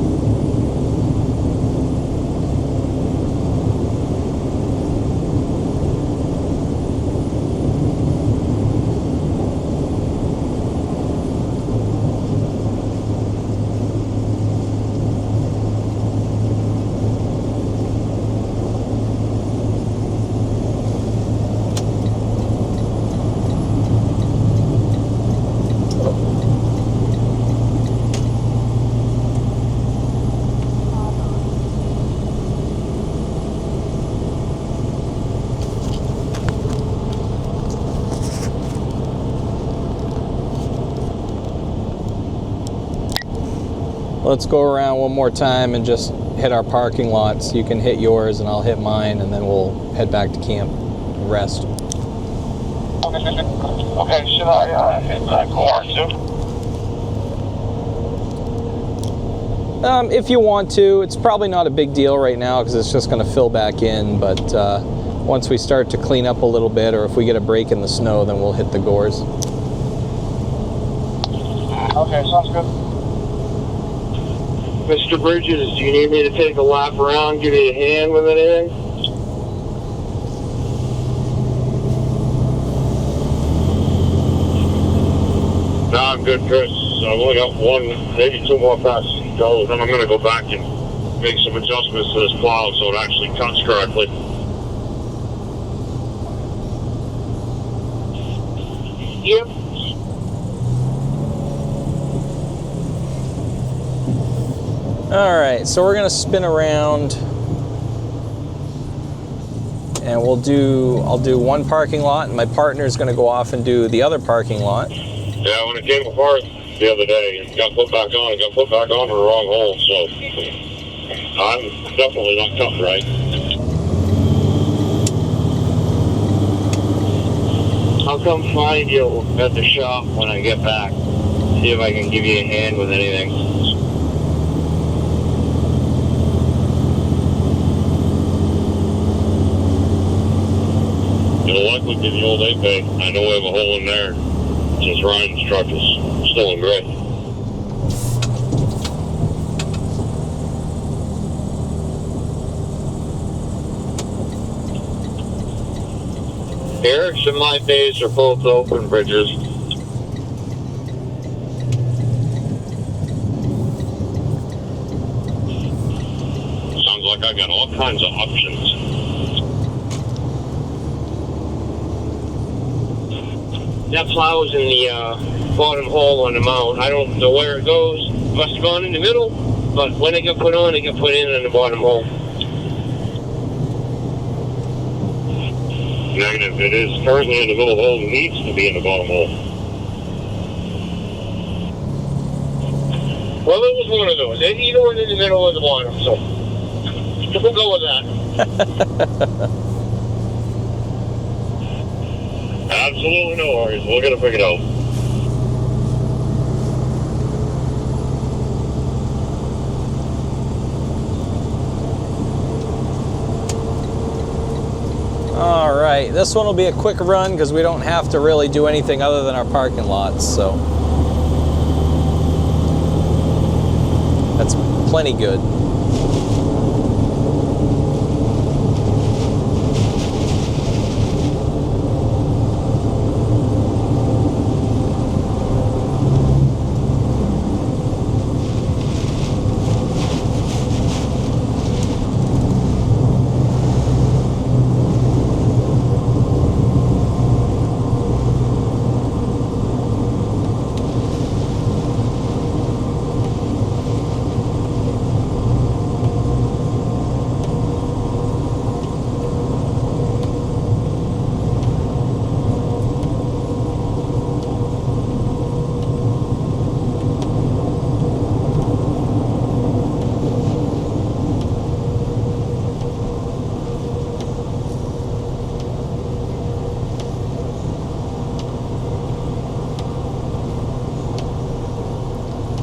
Let's go around one more time and just hit our parking lots. You can hit yours and I'll hit mine, and then we'll head back to camp and rest. Okay, should I hit that car too? If you want to. It's probably not a big deal right now because it's just going to fill back in, but once we start to clean up a little bit, or if we get a break in the snow, then we'll hit the gores. Okay, sounds good. Mr. Bridges, do you need me to take a lap around, give you a hand with anything? No, I'm good, Chris. I've only got one, maybe two more passes to go, then I'm going to go back and make some adjustments to this plow so it actually cuts correctly. Yep. All right, so we're gonna spin around, and I'll do one parking lot, and my partner's gonna go off and do the other parking lot. Yeah, when it came apart the other day, it got put back on. It got put back on in the wrong hole, so I'm definitely not cutting right. I'll come find you at the shop when I get back. See if I can give you a hand with anything. You'll likely be the old A-Pay. I know we have a hole in there since Ryan's truck is still in gray. Eric's and my bays are both open bridges. Sounds like I got all kinds of options. That plow's in the bottom hole on the mount. I don't know where it goes. Must have gone in the middle, but when it got put on, it got put in the bottom hole. Negative. It is currently in the middle hole. It needs to be in the bottom hole. Well, it was one of those. It either went in the middle or the bottom, so we'll go with that. Absolutely no worries. We're going to figure it out. All right, this one will be a quick run because we don't have to really do anything other than our parking lots, so that's plenty good.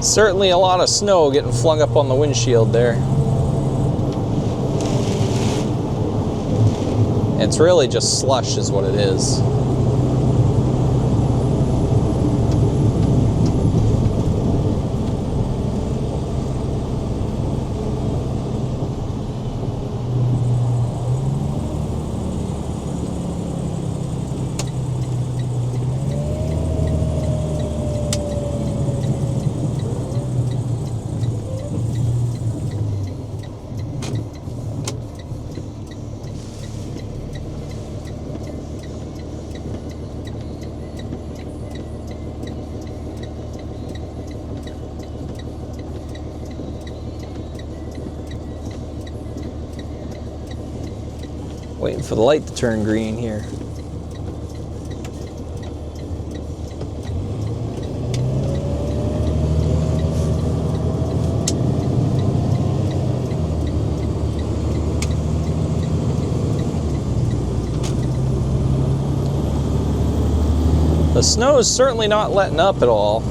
Certainly a lot of snow getting flung up on the windshield there. It's really just slush is what it is. Waiting for the light to turn green here. The snow is certainly not letting up at all.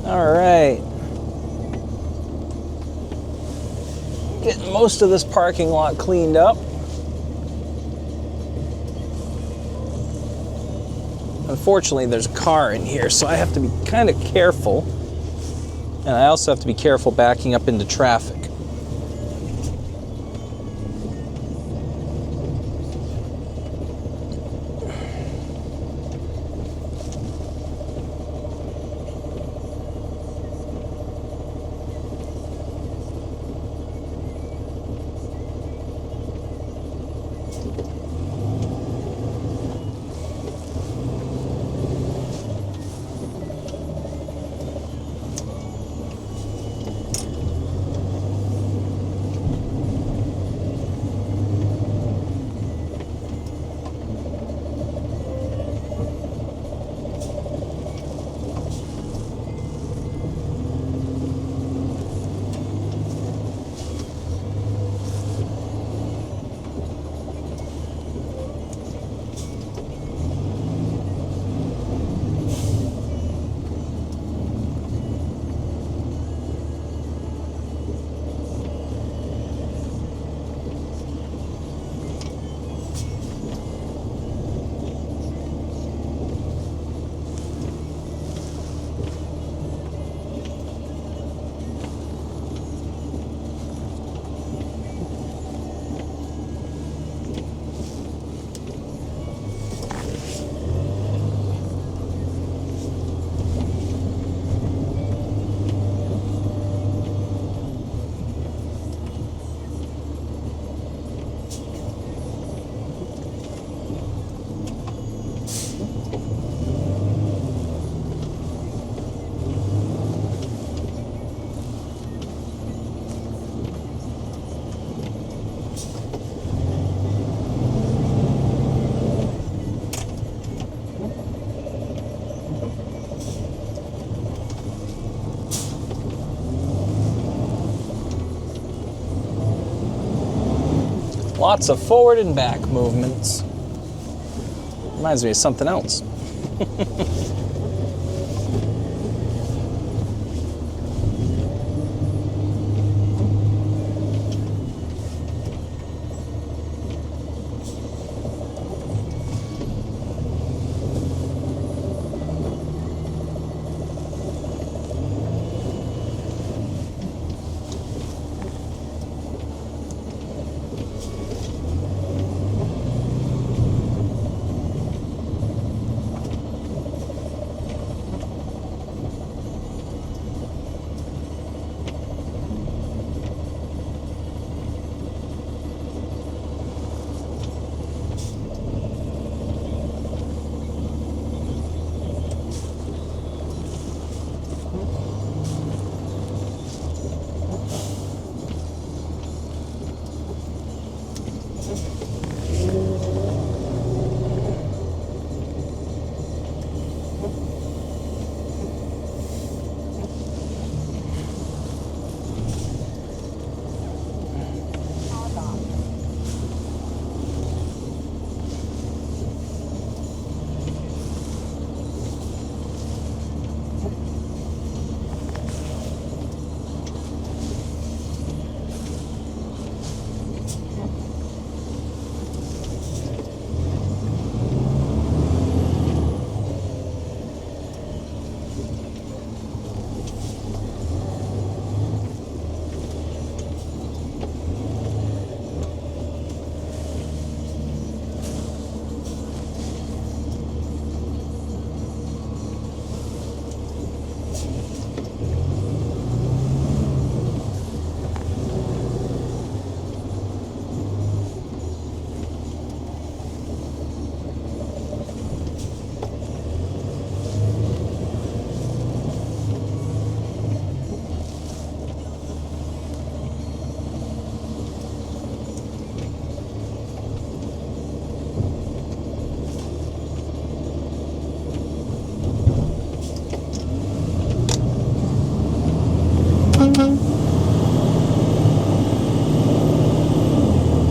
All right. Getting most of this parking lot cleaned up. Unfortunately, there's a car in here, so I have to be kind of careful. And I also have to be careful backing up into traffic. Lots of forward and back movements. Reminds me of something else.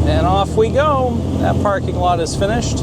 And off we go. That parking lot is finished.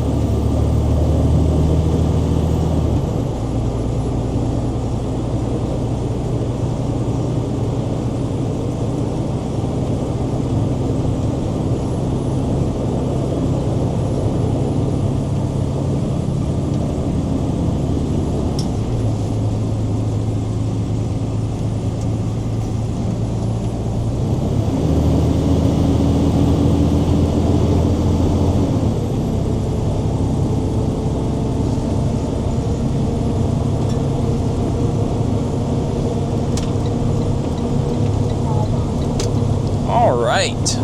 right.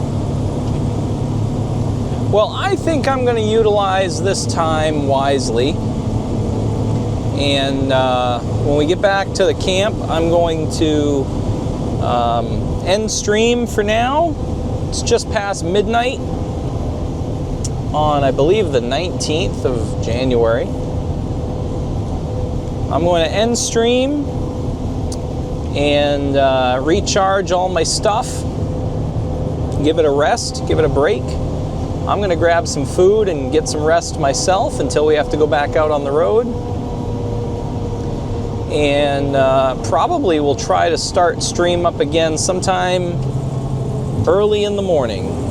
Well, I think I'm going to utilize this time wisely. And when we get back to the camp, I'm going to end stream for now. It's just past midnight on, I believe, the 19th of January. I'm going to end stream and recharge all my stuff, give it a rest, give it a break. I'm going to grab some food and get some rest myself until we have to go back out on the road. And probably we'll try to start stream up again sometime early in the morning.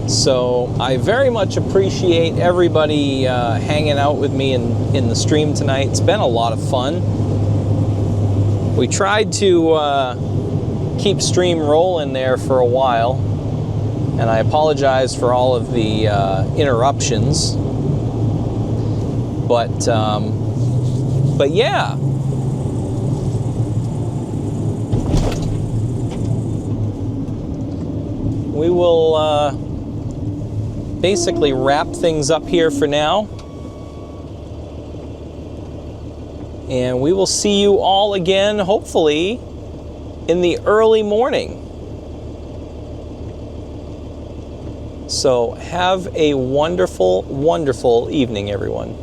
So I very much appreciate everybody hanging out with me in the stream tonight. It's been a lot of fun. We tried to keep stream rolling there for a while, and I apologize for all of the interruptions. But yeah. We will basically wrap things up here for now. And we will see you all again, hopefully, in the early morning. So have a wonderful, wonderful evening, everyone.